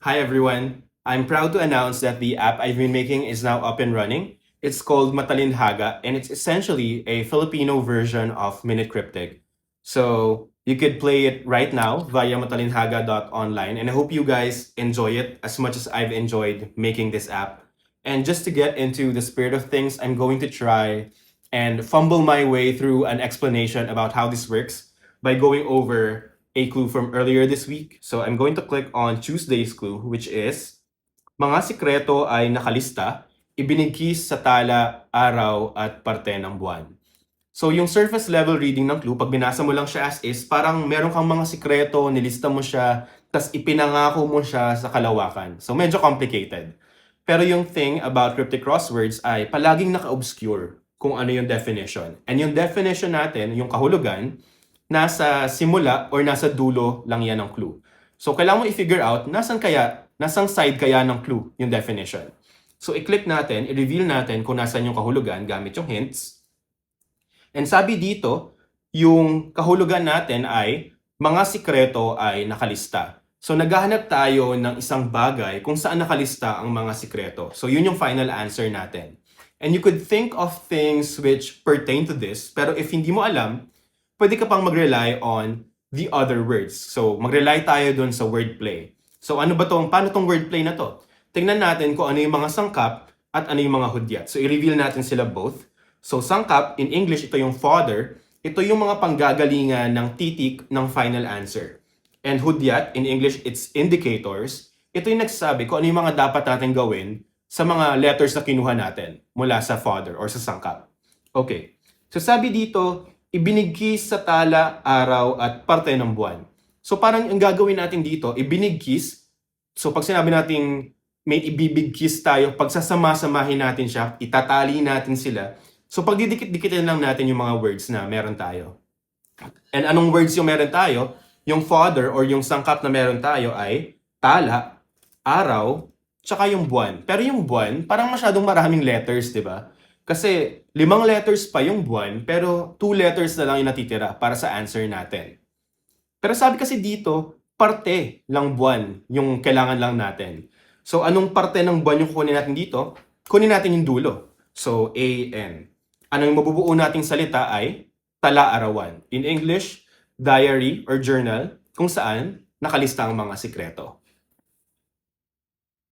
Hi everyone! I'm proud to announce that the app I've been making is now up and running. It's called Matalinhaga and it's essentially a Filipino version of Minute Cryptic. So you could play it right now via matalinhaga.online and I hope you guys enjoy it as much as I've enjoyed making this app. And just to get into the spirit of things, I'm going to try and fumble my way through an explanation about how this works by going over a clue from earlier this week. So I'm going to click on Tuesday's clue, which is, mga sikreto ay nakalista, ibinigkis sa tala, araw at parte ng buwan. So yung surface level reading ng clue, pag binasa mo lang siya as is, parang meron kang mga sikreto, nilista mo siya, tas ipinangako mo siya sa kalawakan. So medyo complicated. Pero yung thing about cryptic crosswords ay palaging naka-obscure kung ano yung definition. And yung definition natin, yung kahulugan, nasa simula or nasa dulo lang yan ng clue. So kailangan mo i-figure out nasang side kaya ng clue yung definition. So i-click natin, i-reveal natin kung nasan yung kahulugan gamit yung hints. And sabi dito, yung kahulugan natin ay mga sikreto ay nakalista. So naghahanap tayo ng isang bagay kung saan nakalista ang mga sikreto. So yun yung final answer natin. And you could think of things which pertain to this, pero if hindi mo alam, pwede ka pang mag-rely on the other words. So, mag-rely tayo dun sa wordplay. So, paano tong wordplay na to? Tingnan natin kung ano yung mga sangkap at ano yung mga hudyat. So, i-reveal natin sila both. So, sangkap, in English, ito yung father. Ito yung mga panggagalingan ng titik ng final answer. And hudyat, in English, it's indicators. Ito yung nagsasabi kung ano yung mga dapat natin gawin sa mga letters na kinuha natin mula sa father or sa sangkap. Okay. So, sabi dito, ibinigkis sa tala, araw, at parte ng buwan. So parang ang gagawin natin dito, ibinigkis. So pag sinabi nating may ibibigkis tayo, pagsasama-samahin natin siya, itatali natin sila. So pag didikit-dikitin lang natin yung mga words na meron tayo. And anong words yung meron tayo? Yung father or yung sangkap na meron tayo ay tala, araw, tsaka yung buwan. Pero yung buwan, parang masyadong maraming letters, di ba? Kasi 5 letters pa yung buwan, pero 2 letters na lang yung natitira para sa answer natin. Pero sabi kasi dito, parte lang buwan yung kailangan lang natin. So anong parte ng buwan yung kukunin natin dito? Kunin natin yung dulo. So A-N. Anong mabubuo nating salita ay tala-arawan. In English, diary or journal kung saan nakalista ang mga sikreto.